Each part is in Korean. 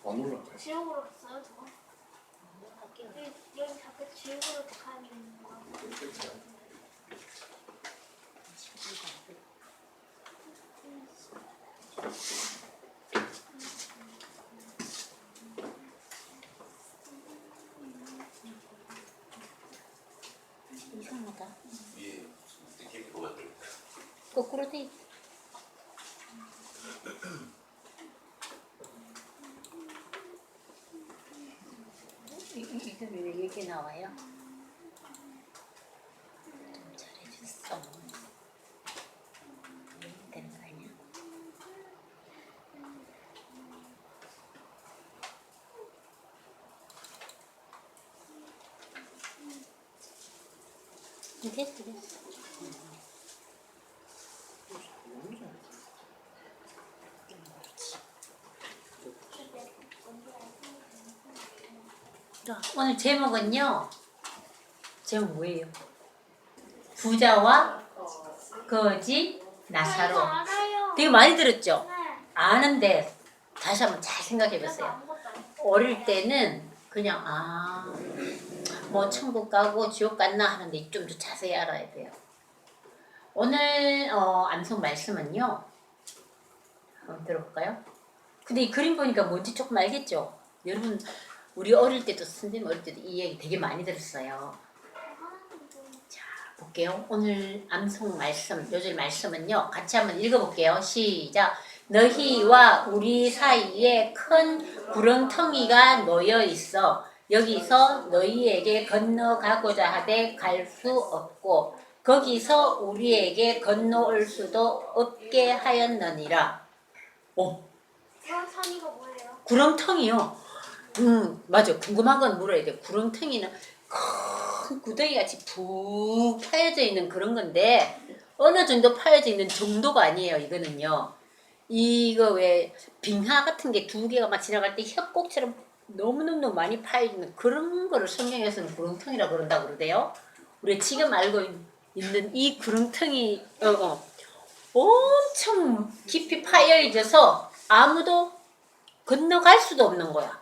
안 올라가요. 지옥으로 갔어요, 저거? 여기 자꾸 지옥으로 가야 되는 거. 이상하다. 위에 이렇게 뭐가 들어? 거꾸로 돼 있다. 이거 왜 이렇게 나와요? 좀 잘해줬어. 되는 거 아니야? 됐어, 됐어. 오늘 제목은요. 제목 뭐예요? 부자와 거지 나사로. 저 알아요. 되게 많이 들었죠? 네. 아는데 다시 한번 잘 생각해 그래서 보세요. 아무것도 안 했어요. 어릴 때는 그냥 뭐 천국 가고 지옥 갔나 하는데 좀 더 자세히 알아야 돼요. 오늘 암송 말씀은요. 한번 들어볼까요? 근데 이 그림 보니까 뭔지 조금 알겠죠? 여러분 우리 어릴 때도 선생님 어릴 때도 이 얘기 되게 많이 들었어요. 자 볼게요. 오늘 암송 말씀 요절 말씀은요. 같이 한번 읽어볼게요. 시작. 너희와 우리 사이에 큰 구렁텅이가 놓여 있어 여기서 너희에게 건너가고자 하되 갈 수 없고 거기서 우리에게 건너올 수도 없게 하였느니라. 구렁텅이가 뭐예요? 구렁텅이요. 맞아. 궁금한 건 물어야 돼. 구렁텅이는 큰 구덩이 같이 푹 파여져 있는 그런 건데 어느 정도 파여져 있는 정도가 아니에요. 이거는요. 이거 왜 빙하 같은 게 두 개가 막 지나갈 때 협곡처럼 너무너무 많이 파여있는 그런 거를 성경에서는 구렁텅이라고 그런다고 그러대요. 우리 지금 알고 있는 이 구렁텅이 엄청 깊이 파여져서 아무도 건너갈 수도 없는 거야.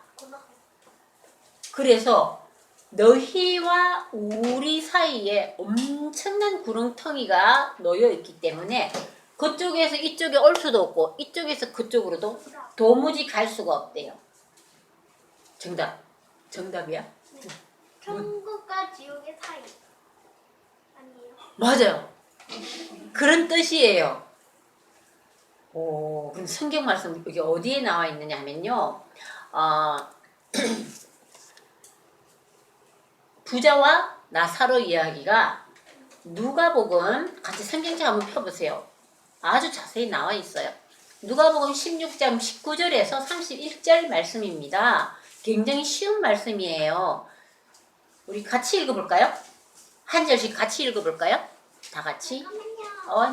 그래서 너희와 우리 사이에 엄청난 구렁텅이가 놓여 있기 때문에 그쪽에서 이쪽에 올 수도 없고 이쪽에서 그쪽으로도 도무지 갈 수가 없대요. 정답이야? 네. 천국과 지옥의 사이. 아니에요? 맞아요. 그런 뜻이에요. 그럼 성경 말씀 여기 어디에 나와 있느냐 하면요. 부자와 나사로 이야기가 누가복음 같이 성경책 한번 펴보세요. 아주 자세히 나와 있어요. 누가복음 16장 19절에서 31절 말씀입니다. 굉장히 쉬운 말씀이에요. 우리 같이 읽어볼까요? 한 절씩 같이 읽어볼까요? 다 같이?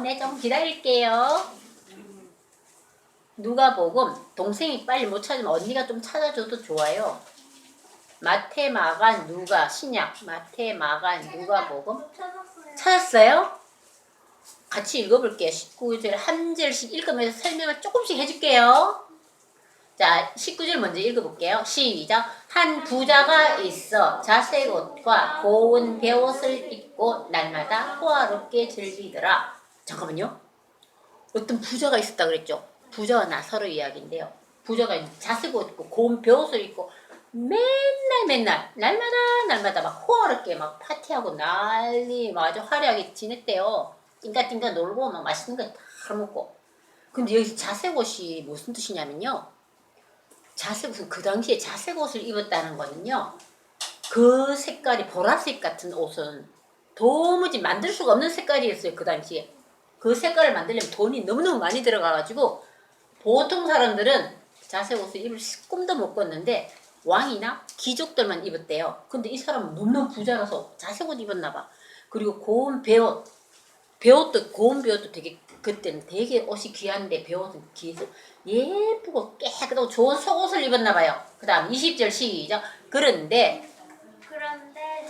네, 좀 기다릴게요. 누가복음 동생이 빨리 못 찾으면 언니가 좀 찾아줘도 좋아요. 마태, 마가, 누가 신약 마태, 마가, 누가복음 찾았어요? 같이 읽어볼게요. 19절 한 절씩 읽으면서 설명을 조금씩 해줄게요. 자, 19절 먼저 읽어볼게요. 시작. 한 부자가 있어 자색 옷과 고운 베옷을 입고 날마다 호화롭게 즐기더라. 잠깐만요. 어떤 부자가 있었다 그랬죠? 부자와 나사로 이야기인데요. 부자가 자색 옷 입고 고운 베옷을 입고 맨날 날마다 막 호화롭게 막 파티하고 난리 막 아주 화려하게 지냈대요. 띵가띵가 놀고 막 맛있는 거 다 먹고. 근데 여기서 자색 옷이 무슨 뜻이냐면요. 자색 옷은 그 당시에 자색 옷을 입었다는 거는요. 그 색깔이 보라색 같은 옷은 도무지 만들 수가 없는 색깔이었어요. 그 당시에. 그 색깔을 만들려면 돈이 너무너무 많이 들어가가지고 보통 사람들은 자색 옷을 입을 꿈도 못 꿨는데 왕이나 귀족들만 입었대요. 근데 이 사람은 너무너무 부자라서 자색 옷 입었나 봐. 그리고 고운 고운 베옷도 되게 그때는 되게 옷이 귀한데 베옷은 귀해서 예쁘고 깨끗하고 좋은 속옷을 입었나 봐요. 그 다음 20절 시작. 그런데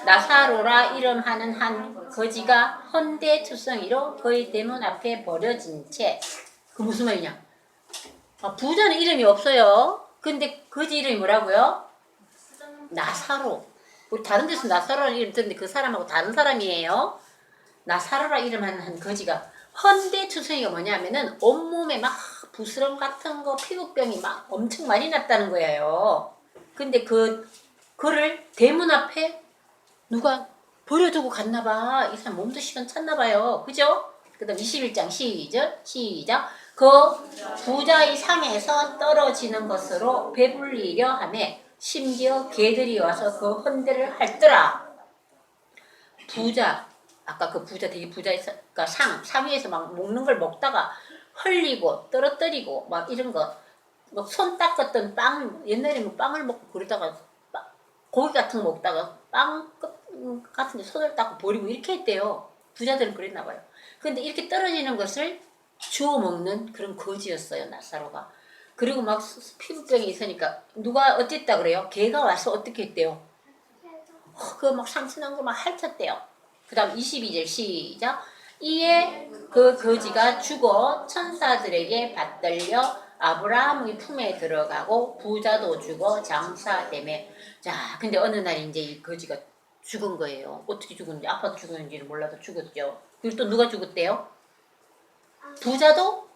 나사로라 이름하는 한 거지가 헌대투성이로 그의 대문 앞에 버려진 채. 그 무슨 말이냐? 부자는 이름이 없어요. 근데 거지 이름이 뭐라고요? 나사로. 우리 다른 데서 나사로라는 이름 듣는데 그 사람하고 다른 사람이에요. 나사로라 이름하는 한 거지가 헌데투성이가 뭐냐면은 온몸에 막 부스럼 같은 거 피부병이 막 엄청 많이 났다는 거예요. 근데 그를 대문 앞에 누가 버려두고 갔나봐. 이 사람 몸도 시원찮나봐요. 그죠? 그 다음 21장 시작. 그 부자의 상에서 떨어지는 것으로 배불리려 하며 심지어 개들이 와서 그 헌대를 핥더라. 부자, 아까 그 부자 되게 부자니까 상 위에서 막 먹는 걸 먹다가 흘리고 떨어뜨리고 막 이런 거, 막 손 닦았던 빵, 옛날에 뭐 빵을 먹고 그러다가 고기 같은 거 먹다가 빵 같은 데 손을 닦고 버리고 이렇게 했대요. 부자들은 그랬나 봐요. 근데 이렇게 떨어지는 것을 주워 먹는 그런 거지였어요, 나사로가. 그리고 막 피부병이 있으니까 누가 어땠다 그래요? 개가 와서 어떻게 했대요? 그거 막 상처난 거 막 핥았대요. 그 다음 22절 시작. 이에 그 거지가 죽어 천사들에게 받들려 아브라함의 품에 들어가고 부자도 죽어 장사되매. 자, 근데 어느 날 이제 이 거지가 죽은 거예요. 어떻게 죽었는지, 아파서 죽었는지는 몰라도 죽었죠. 그리고 또 누가 죽었대요? 부자도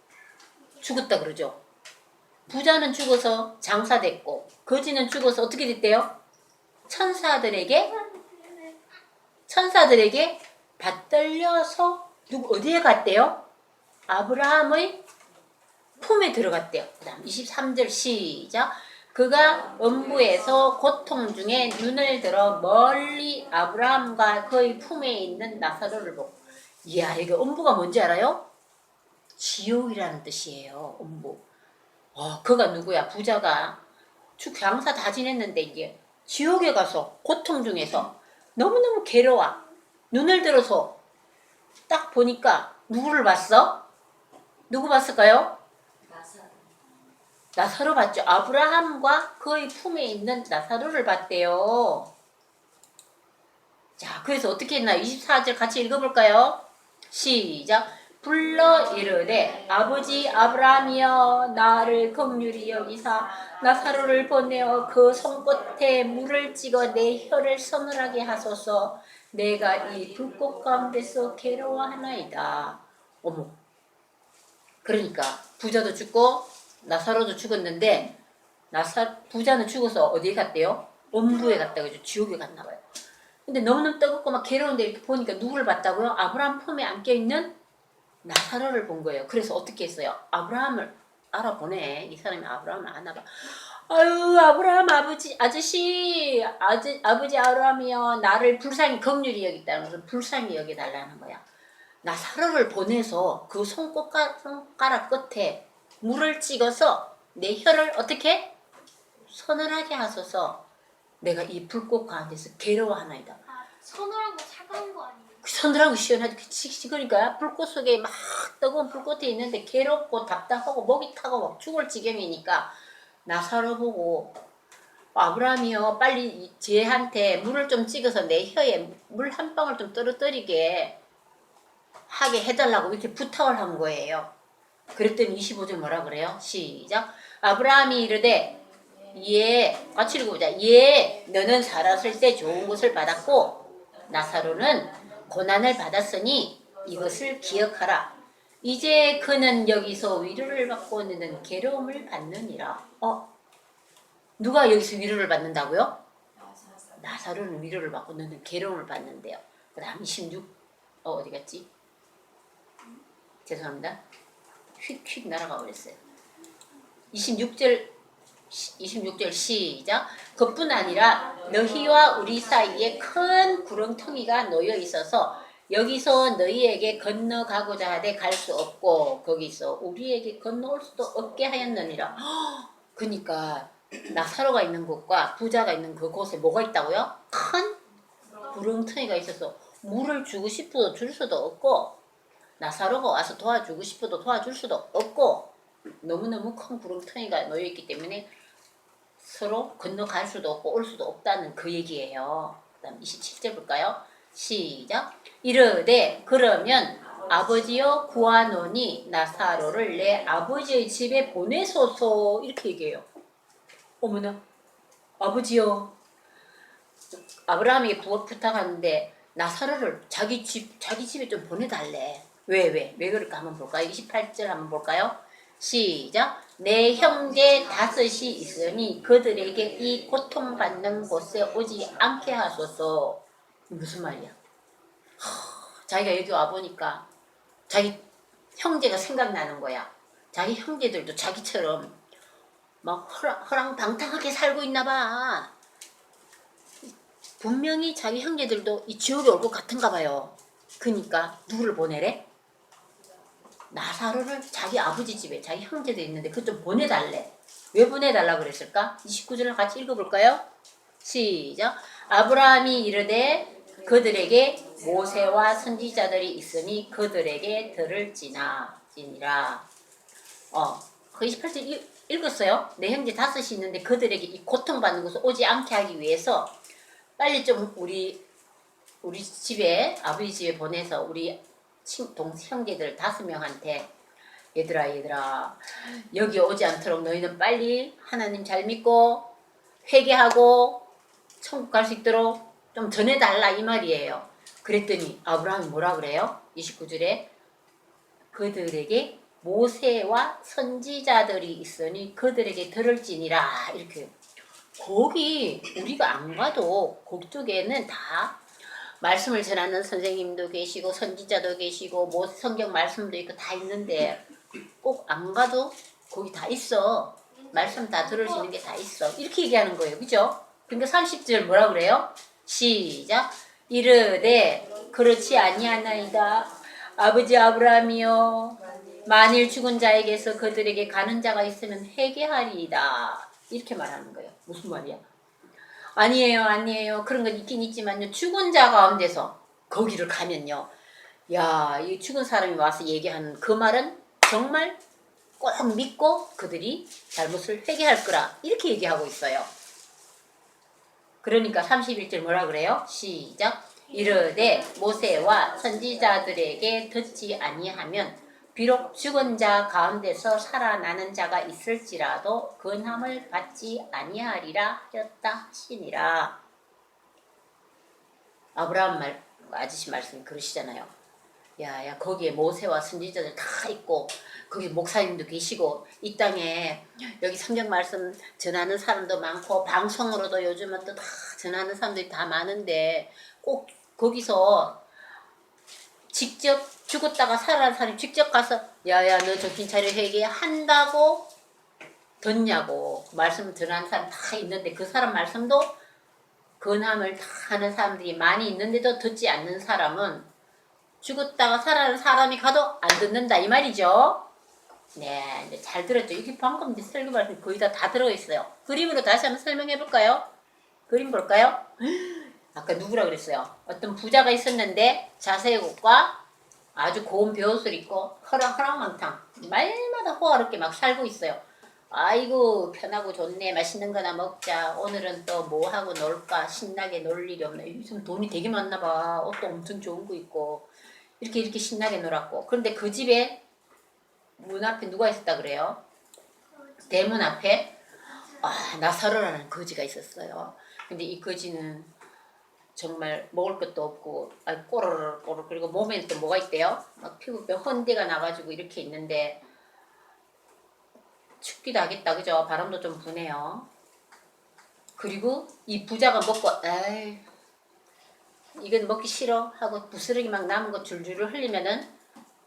죽었다 그러죠. 부자는 죽어서 장사됐고 거지는 죽어서 어떻게 됐대요? 천사들에게 받들려서 어디에 갔대요? 아브라함의 품에 들어갔대요. 그 다음 23절 시작. 그가 음부에서 고통 중에 눈을 들어 멀리 아브라함과 그의 품에 있는 나사로를 보고. 이야, 이게 음부가 뭔지 알아요? 지옥이라는 뜻이에요. 음부. 그가 누구야? 부자가 장사 다 지냈는데 이제 지옥에 가서 고통 중에서 너무너무 괴로워. 눈을 들어서 딱 보니까 누구를 봤어? 누구 봤을까요? 나사로 봤죠. 아브라함과 그의 품에 있는 나사로를 봤대요. 자, 그래서 어떻게 했나요? 24절 같이 읽어볼까요? 시작. 불러 이르되 아버지 아브라함이여 나를 긍휼히 여기사 나사로를 보내어 그 손끝에 물을 찍어 내 혀를 서늘하게 하소서. 내가 이 불꽃 가운데서 괴로워하나이다. 어머, 그러니까 부자도 죽고 나사로도 죽었는데 부자는 죽어서 어디에 갔대요? 음부에 갔다 그죠? 지옥에 갔나 봐요. 근데 너무너무 뜨겁고 막 괴로운데 이렇게 보니까 누구를 봤다고요? 아브라함 품에 안겨있는 나사로를 본 거예요. 그래서 어떻게 했어요? 아브라함을 알아보네. 이 사람이 아브라함을 아나봐. 아유, 아브라함 아버지 아브라함이여 나를 불쌍히 긍휼히 여기다는 것은 불쌍히 여기달라는 거야. 나사로를 보내서 그 손가락 끝에 물을 찍어서 내 혀를 어떻게? 서늘하게 하소서. 내가 이 불꽃 가운데서 괴로워하나이다. 서늘하고 차가운 거 아니에요? 서늘하고 시원하게 그러니까 불꽃 속에 막 뜨거운 불꽃이 있는데 괴롭고 답답하고 목이 타고 막 죽을 지경이니까 나사로 보고 아브라함이요 빨리 쟤한테 물을 좀 찍어서 내 혀에 물 한 방울 좀 떨어뜨리게 하게 해달라고 이렇게 부탁을 한 거예요. 그랬더니 25절 뭐라 그래요? 시작. 아브라함이 이르되 같이 읽어보자. 너는 살았을 때 좋은 것을 받았고 나사로는 고난을 받았으니 이것을 기억하라. 이제 그는 여기서 위로를 받고 너는 괴로움을 받느니라. 누가 여기서 위로를 받는다고요? 나사로는 위로를 받고 너는 괴로움을 받는데요. 그 다음 26 어디 갔지? 죄송합니다. 휙휙 날아가 버렸어요. 26절 시작. 그뿐 아니라 너희와 우리 사이에 큰 구렁텅이가 놓여 있어서 여기서 너희에게 건너가고자 하되 갈 수 없고 거기서 우리에게 건너올 수도 없게 하였느니라. 그러니까 나사로가 있는 곳과 부자가 있는 그곳에 뭐가 있다고요? 큰 구렁텅이가 있어서 물을 주고 싶어도 줄 수도 없고 나사로가 와서 도와주고 싶어도 도와줄 수도 없고 너무너무 큰 구렁텅이가 놓여있기 때문에 서로 건너갈 수도 없고 올 수도 없다는 그 얘기예요. 그 다음 27절 볼까요? 시작. 이르되 그러면 아버지여 구하노니 나사로를 내 아버지의 집에 보내소서. 이렇게 얘기해요. 어머나 아버지요. 아브라함에게 부탁하는데 나사로를 자기 집에 좀 보내달래. 왜 그럴까 한번 볼까요? 28절 한번 볼까요? 시작. 내 형제 5이 있으니 그들에게 이 고통받는 곳에 오지 않게 하소서. 무슨 말이야? 자기가 여기 와보니까 자기 형제가 생각나는 거야. 자기 형제들도 자기처럼 막 허랑방탕하게 살고 있나 봐. 분명히 자기 형제들도 이 지옥에 올 것 같은가 봐요. 그러니까 누구를 보내래? 나사로를 자기 아버지 집에 자기 형제도 있는데 그것 좀 보내달래. 왜 보내달라 그랬을까? 29절을 같이 읽어볼까요? 시작. 아브라함이 이르되 그들에게 모세와 선지자들이 있으니 그들에게 들을지니라. 그 28절 읽었어요? 내 형제 5이 있는데 그들에게 이 고통받는 것을 오지 않게 하기 위해서 빨리 좀 우리 집에 아버지 집에 보내서 우리 형제들 5명한테 얘들아 여기 오지 않도록 너희는 빨리 하나님 잘 믿고 회개하고 천국 갈 수 있도록 좀 전해달라 이 말이에요. 그랬더니 아브라함이 뭐라 그래요? 29절에 그들에게 모세와 선지자들이 있으니 그들에게 들을지니라. 이렇게 거기 우리가 안 가도 그쪽에는 다 말씀을 전하는 선생님도 계시고 선지자도 계시고 뭐 성경 말씀도 있고 다 있는데 꼭 안 가도 거기 다 있어. 말씀 다 들을 수 있는 게 다 있어. 이렇게 얘기하는 거예요. 그죠? 그러니까 30절 뭐라 그래요? 시작. 이르되 그렇지 아니하나이다. 아버지 아브라함이여 만일 죽은 자에게서 그들에게 가는 자가 있으면 회개하리이다. 이렇게 말하는 거예요. 무슨 말이야? 아니에요. 그런 건 있긴 있지만요. 죽은 자 가운데서 거기를 가면요. 야, 이 죽은 사람이 와서 얘기하는 그 말은 정말 꼭 믿고 그들이 잘못을 회개할 거라. 이렇게 얘기하고 있어요. 그러니까 31절 뭐라 그래요? 시작. 이르되 모세와 선지자들에게 듣지 아니하면 비록 죽은 자 가운데서 살아나는 자가 있을지라도 근함을 받지 아니하리라 하였다 하시니라. 아브라함 아저씨 말씀이 그러시잖아요. 야 거기에 모세와 선지자들 다 있고 거기 목사님도 계시고 이 땅에 여기 성경 말씀 전하는 사람도 많고 방송으로도 요즘은 또 다 전하는 사람들이 다 많은데 꼭 거기서 직접 죽었다가 살아난 사람이 직접 가서 야야 너 정신 차려 회개한다고 듣냐고 말씀 전하는 사람 다 있는데 그 사람 말씀도 근함을 다 하는 사람들이 많이 있는데도 듣지 않는 사람은 죽었다가 살아난 사람이 가도 안 듣는다 이 말이죠. 네, 이제 잘 들었죠. 이게 방금 설교 말씀 거의 다 들어있어요. 그림으로 다시 한번 설명해 볼까요? 그림 볼까요? 아까 누구라 그랬어요? 어떤 부자가 있었는데 자세의 옷과 아주 고운 베옷을 입고 허랑망탕 말마다 호화롭게 막 살고 있어요. 아이고 편하고 좋네. 맛있는 거나 먹자. 오늘은 또 뭐 하고 놀까. 신나게 놀 일이 없네. 요즘 돈이 되게 많나 봐. 옷도 엄청 좋은 거 입고 이렇게 신나게 놀았고. 그런데 그 집에 문 앞에 누가 있었다 그래요? 대문 앞에 나사로라는 거지가 있었어요. 근데 이 거지는 정말 먹을 것도 없고 꼬르르 그리고 몸에는 또 뭐가 있대요? 막 피부뼈 헌대가 나가지고 이렇게 있는데 춥기도 하겠다 그죠? 바람도 좀 부네요. 그리고 이 부자가 먹고 에이 이건 먹기 싫어 하고 부스러기 막 남은 거 줄줄 흘리면은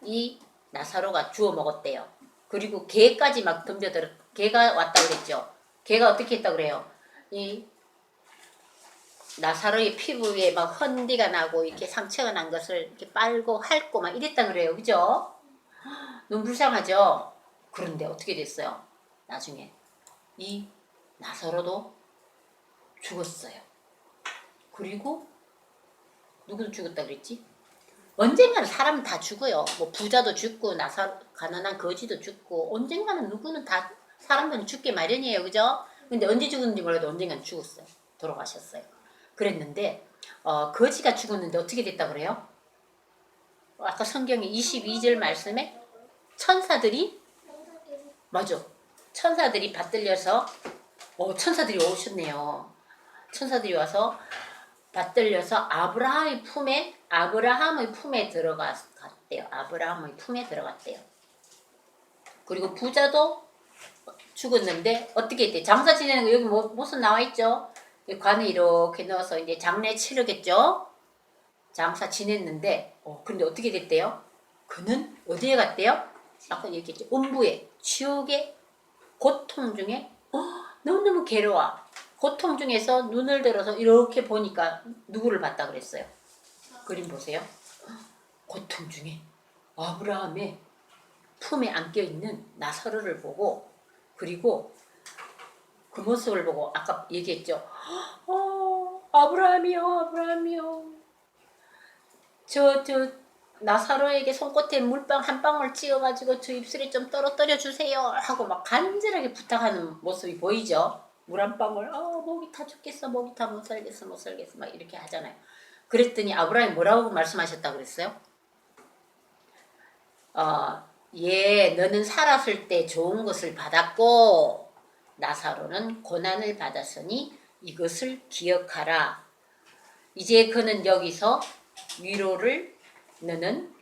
이 나사로가 주워 먹었대요. 그리고 개까지 막 덤벼들어. 개가 왔다 그랬죠. 개가 어떻게 했다 그래요? 이 나사로의 피부에 막 헌디가 나고 이렇게 상처가 난 것을 이렇게 빨고 핥고 막 이랬다 그래요. 그죠? 너무 불쌍하죠? 그런데 어떻게 됐어요? 나중에 이 나사로도 죽었어요. 그리고 누구도 죽었다 그랬지? 언젠가는 사람은 다 죽어요. 뭐 부자도 죽고 가난한 거지도 죽고 언젠가는 누구는 다 사람들은 죽게 마련이에요. 그죠? 근데 언제 죽었는지 몰라도 언젠가는 죽었어요. 돌아가셨어요. 그랬는데 거지가 죽었는데 어떻게 됐다 그래요? 아까 성경의 22절 말씀에 천사들이 맞아. 천사들이 받들려서 천사들이 오셨네요. 천사들이 와서 받들려서 아브라함의 품에 들어갔대요. 아브라함의 품에 들어갔대요. 그리고 부자도 죽었는데 어떻게 했대? 장사 지내는 거 여기 무슨 나와 있죠? 관을 이렇게 넣어서 이제 장례 치르겠죠? 장사 지냈는데 근데 어떻게 됐대요? 그는 어디에 갔대요? 아까 얘기했죠. 음부에 지옥의 고통 중에 너무너무 괴로워. 고통 중에서 눈을 들어서 이렇게 보니까 누구를 봤다 그랬어요? 그림 보세요. 고통 중에 아브라함의 품에 안겨있는 나사로를 보고 그리고 그 모습을 보고 아까 얘기했죠. 아브라함이요. 저 나사로에게 손끝에 물방 한 방울 찍어가지고 저 입술에 좀 떨어뜨려 주세요 하고 막 간절하게 부탁하는 모습이 보이죠. 물 한 방울 목이 타 죽겠어 목이 타 못 살겠어 막 이렇게 하잖아요. 그랬더니 아브라함이 뭐라고 말씀하셨다 그랬어요? 너는 살았을 때 좋은 것을 받았고 나사로는 고난을 받았으니 이것을 기억하라. 이제 그는 여기서 위로를 너는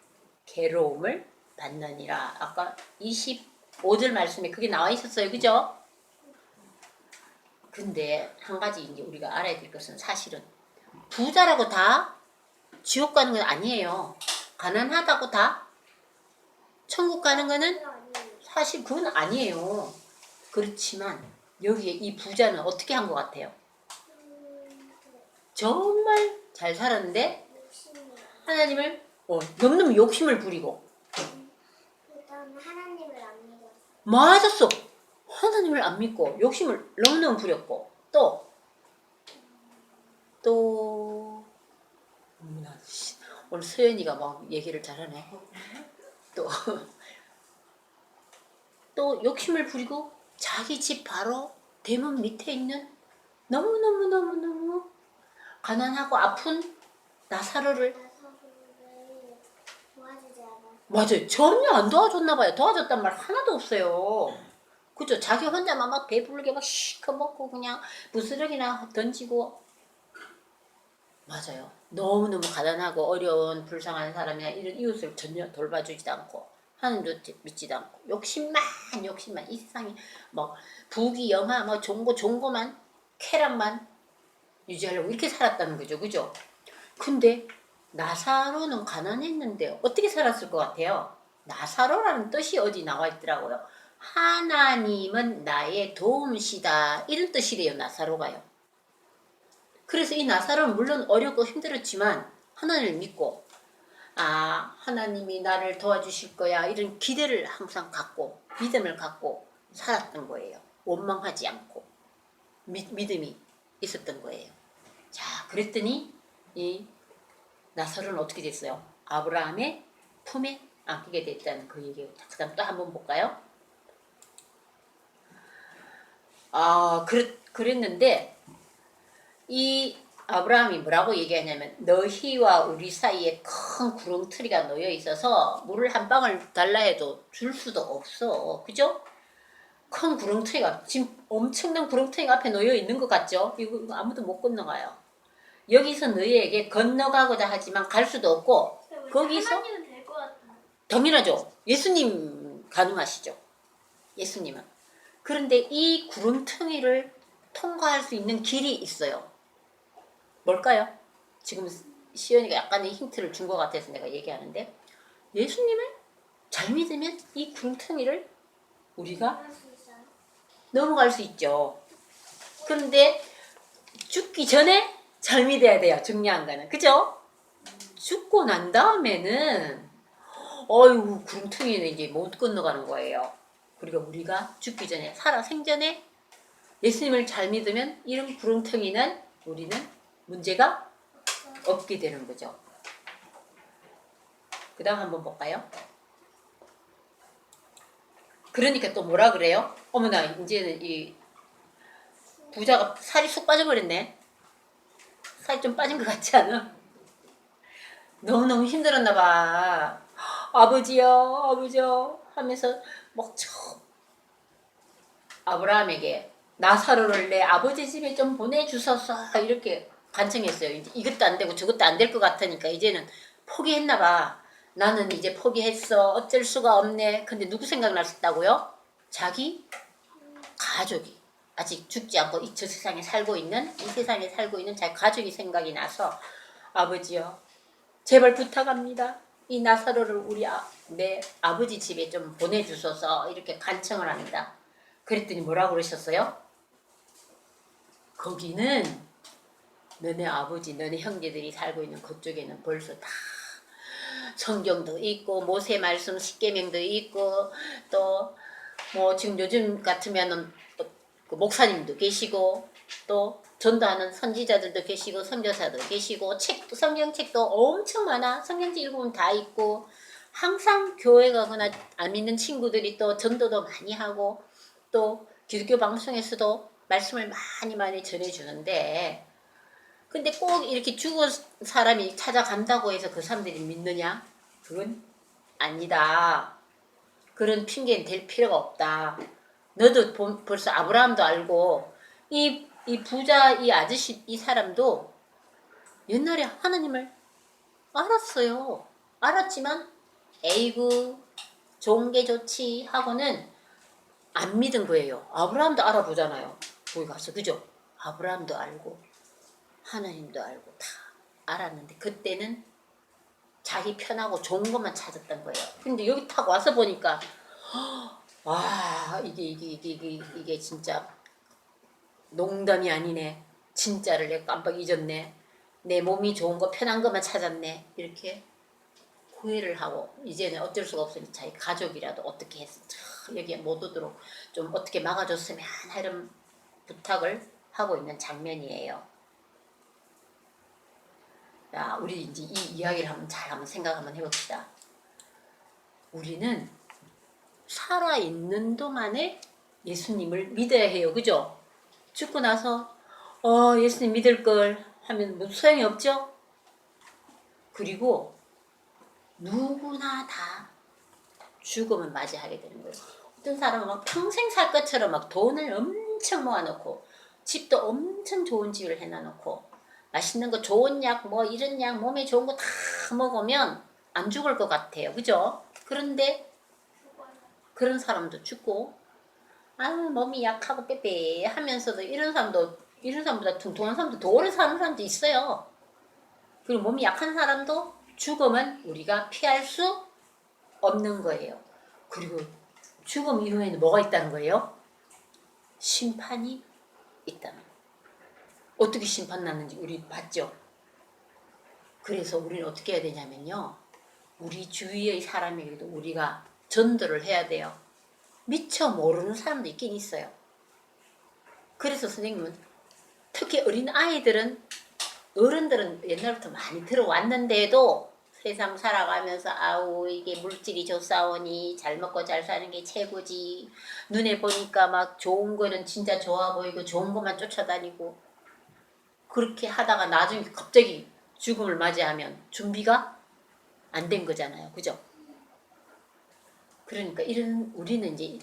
괴로움을 받느니라. 아까 25절 말씀에 그게 나와 있었어요. 그죠? 근데 한 가지 이제 우리가 알아야 될 것은 사실은 부자라고 다 지옥 가는 건 아니에요. 가난하다고 다 천국 가는 거는 사실 그건 아니에요. 그렇지만 여기에 이 부자는 어떻게 한 것 같아요? 정말 잘 살았는데 하나님을 너무너무 욕심을 부리고 일단 하나님을 안 믿었어. 맞았어. 하나님을 안 믿고 욕심을 너무너무 부렸고 또 어머나 오늘 서연이가 막 얘기를 잘하네. 또 욕심을 부리고 자기 집 바로 대문 밑에 있는 너무너무 가난하고 아픈 나사로를 도와주지 않아. 맞아요. 전혀 안 도와줬나 봐요. 도와줬단 말 하나도 없어요. 그죠? 자기 혼자만 막 배부르게 막 시커 먹고 그냥 부스러기나 던지고 맞아요. 너무너무 가난하고 어려운 불쌍한 사람이나 이런 이웃을 전혀 돌봐주지도 않고 하나님도 믿지도 않고 욕심만 이 세상에 뭐 부귀 영화 뭐 좋은 거만 쾌락만 유지하려고 이렇게 살았다는 거죠. 그죠? 근데 나사로는 가난했는데 어떻게 살았을 것 같아요? 나사로라는 뜻이 어디 나와 있더라고요. 하나님은 나의 도움시다 이런 뜻이래요. 나사로가요. 그래서 이 나사로는 물론 어렵고 힘들었지만 하나님을 믿고 하나님이 나를 도와주실 거야 이런 기대를 항상 갖고 믿음을 갖고 살았던 거예요. 원망하지 않고 믿음이 있었던 거예요. 자, 그랬더니 이 나사로는 어떻게 됐어요? 아브라함의 품에 안기게 됐다는 그 얘기예요. 그 다음 또 한번 볼까요? 그랬는데 이 아브라함이 뭐라고 얘기하냐면 너희와 우리 사이에 큰 구렁텅이가 놓여 있어서 물을 한 방울 달라 해도 줄 수도 없어. 그죠? 큰 구렁텅이가 지금 엄청난 구렁텅이가 앞에 놓여 있는 것 같죠? 이거 아무도 못 건너가요. 여기서 너희에게 건너가고자 하지만 갈 수도 없고 거기서 하나님은 될 것 같아. 당연하죠. 예수님 가능하시죠. 예수님은. 그런데 이 구렁텅이를 통과할 수 있는 길이 있어요. 뭘까요? 지금 시연이가 약간의 힌트를 준 것 같아서 내가 얘기하는데 예수님을 잘 믿으면 이 구렁텅이를 우리가 넘어갈 수 있죠. 그런데 죽기 전에 잘 믿어야 돼요. 중요한 거는. 그죠? 죽고 난 다음에는 구렁텅이는 이제 못 건너가는 거예요. 그리고 우리가 죽기 전에 생전에 예수님을 잘 믿으면 이런 구렁텅이는 우리는 문제가 없게 되는 거죠. 그 다음 한번 볼까요? 그러니까 또 뭐라 그래요? 어머나 이제는 이 부자가 살이 쑥 빠져버렸네. 살이 좀 빠진 것 같지 않아? 너무너무 힘들었나 봐. 아버지요 하면서 막 아브라함에게 나사로를 내 아버지 집에 좀 보내주소서 이렇게 간청했어요. 이제 이것도 안 되고 저것도 안 될 것 같으니까 이제는 포기했나 봐. 나는 이제 포기했어. 어쩔 수가 없네. 근데 누구 생각났다고요? 자기 가족이 아직 죽지 않고 저 세상에 살고 있는 이 세상에 살고 있는 자기 가족이 생각이 나서 아버지요 제발 부탁합니다. 이 나사로를 내 아버지 집에 좀 보내주소서 이렇게 간청을 합니다. 그랬더니 뭐라고 그러셨어요? 거기는 너네 아버지 너네 형제들이 살고 있는 그쪽에는 벌써 다 성경도 있고 모세 말씀 십계명도 있고 또 뭐 지금 요즘 같으면은 그 목사님도 계시고 또 전도하는 선지자들도 계시고 선교사도 계시고 책도 성경책도 엄청 많아. 성경책 읽으면 다 있고 항상 교회 가거나 안 믿는 친구들이 또 전도도 많이 하고 또 기독교 방송에서도 말씀을 많이 전해주는데 근데 꼭 이렇게 죽은 사람이 찾아간다고 해서 그 사람들이 믿느냐? 그건 아니다. 그런 핑계는 될 필요가 없다. 너도 벌써 아브라함도 알고 이 부자 이 아저씨 이 사람도 옛날에 하나님을 알았어요. 알았지만 에이구 좋은 게 좋지 하고는 안 믿은 거예요. 아브라함도 알아보잖아요. 거기 가서 그죠? 아브라함도 알고 하나님도 알고 다 알았는데 그때는 자기 편하고 좋은 것만 찾았던 거예요. 근데 여기 딱 와서 보니까 와 이게 진짜 농담이 아니네. 진짜를 내가 깜빡 잊었네. 내 몸이 좋은 거 편한 것만 찾았네. 이렇게 후회를 하고 이제는 어쩔 수가 없으니 자기 가족이라도 어떻게 해서 여기에 못 오도록 좀 어떻게 막아줬으면 이런 부탁을 하고 있는 장면이에요. 자, 우리 이제 이 이야기를 한번 생각 한번 해봅시다. 우리는 살아있는 동안에 예수님을 믿어야 해요. 그죠? 죽고 나서 예수님 믿을 걸 하면 뭐 소용이 없죠? 그리고 누구나 다 죽음을 맞이하게 되는 거예요. 어떤 사람은 막 평생 살 것처럼 막 돈을 엄청 모아놓고 집도 엄청 좋은 집을 해놔놓고 맛있는 거 좋은 약 뭐 이런 약 몸에 좋은 거 다 먹으면 안 죽을 것 같아요. 그죠? 그런데 그런 사람도 죽고 몸이 약하고 빼빼 하면서도 이런 사람보다 퉁퉁한 사람도 더 오래 사는 사람도 있어요. 그리고 몸이 약한 사람도 죽음은 우리가 피할 수 없는 거예요. 그리고 죽음 이후에는 뭐가 있다는 거예요? 심판이 있다는 거예요. 어떻게 심판났는지 우리 봤죠? 그래서 우리는 어떻게 해야 되냐면요. 우리 주위의 사람에게도 우리가 전도를 해야 돼요. 미처 모르는 사람도 있긴 있어요. 그래서 선생님은 특히 어린 아이들은 어른들은 옛날부터 많이 들어왔는데도 세상 살아가면서 아우 이게 물질이 좋사오니 잘 먹고 잘 사는 게 최고지. 눈에 보니까 막 좋은 거는 진짜 좋아 보이고 좋은 것만 쫓아다니고 그렇게 하다가 나중에 갑자기 죽음을 맞이하면 준비가 안 된 거잖아요. 그죠? 그러니까 우리는 이제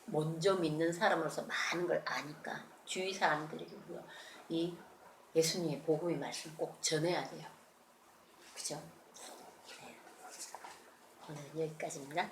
먼저 믿는 사람으로서 많은 걸 아니까 주위 사람들에게 이 예수님의 복음의 말씀 꼭 전해야 돼요. 그죠? 네. 오늘은 여기까지입니다.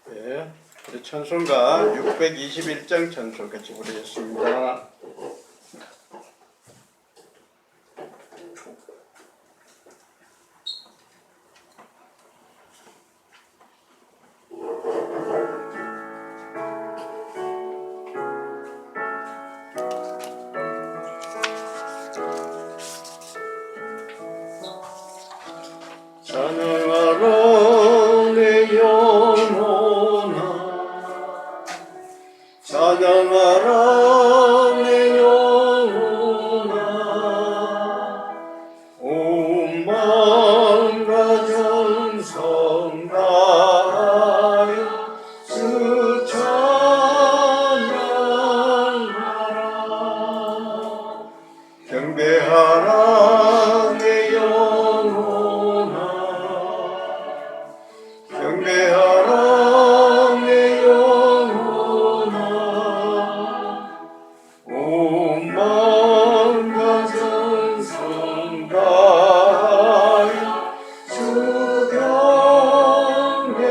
네, 우리 찬송가 621장 찬송 같이 부르겠습니다. 찬양하라 내 영혼아 찬양하라 내 경배하라 내 영혼아 경배하라 내 영혼아 온 마음과 정성 다하여 주 경배하라.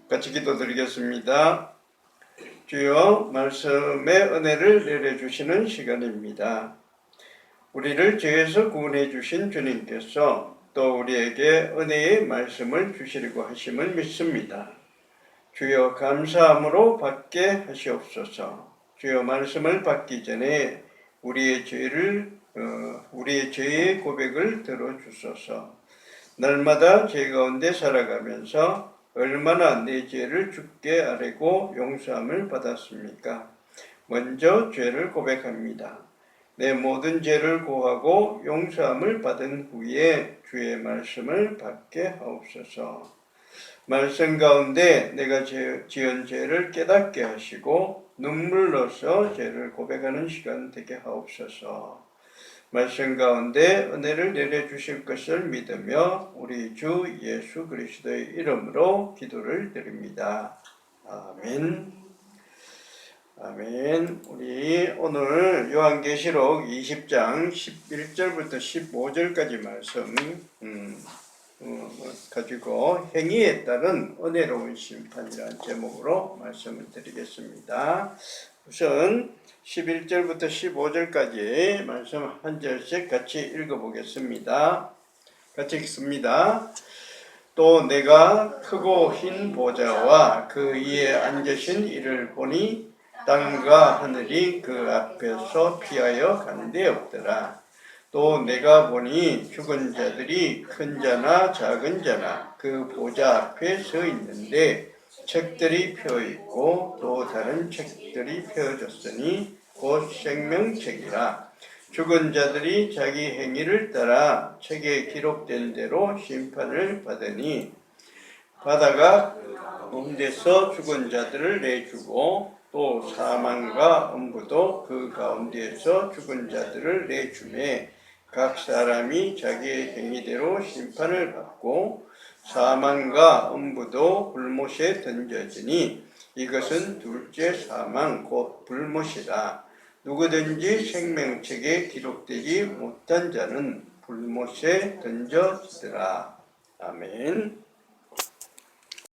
같이 기도드리겠습니다. 주여, 말씀의 은혜를 내려주시는 시간입니다. 우리를 죄에서 구원해 주신 주님께서 또 우리에게 은혜의 말씀을 주시려고 하심을 믿습니다. 주여, 감사함으로 받게 하시옵소서. 주여, 말씀을 받기 전에 우리의 죄의 고백을 들어주소서. 날마다 죄 가운데 살아가면서 얼마나 내 죄를 주께 아뢰고 용서함을 받았습니까? 먼저 죄를 고백합니다. 내 모든 죄를 고하고 용서함을 받은 후에 주의 말씀을 받게 하옵소서. 말씀 가운데 내가 지은 죄를 깨닫게 하시고 눈물로써 죄를 고백하는 시간 되게 하옵소서. 말씀 가운데 은혜를 내려주실 것을 믿으며 우리 주 예수 그리스도의 이름으로 기도를 드립니다. 아멘. 아멘. 우리 오늘 요한계시록 20장 11절부터 15절까지 말씀 가지고 행위에 따른 은혜로운 심판이라는 제목으로 말씀을 드리겠습니다. 우선 11절부터 15절까지 말씀 한 절씩 같이 읽어보겠습니다. 같이 읽습니다. 또 내가 크고 흰 보좌와 그 위에 앉으신 이를 보니 땅과 하늘이 그 앞에서 피하여 가는 데 없더라. 또 내가 보니 죽은 자들이 큰 자나 작은 자나 그 보좌 앞에 서 있는데 책들이 펴있고 또 다른 책들이 펴졌으니 곧 생명책이라. 죽은 자들이 자기 행위를 따라 책에 기록된 대로 심판을 받으니 바다가 가운데서 죽은 자들을 내주고 또 사망과 음부도 그 가운데에서 죽은 자들을 내주매 각 사람이 자기의 행위대로 심판을 받고 사망과 음부도 불못에 던져지니 이것은 둘째 사망 곧 불못이라. 누구든지 생명책에 기록되지 못한 자는 불못에 던져지더라. 아멘.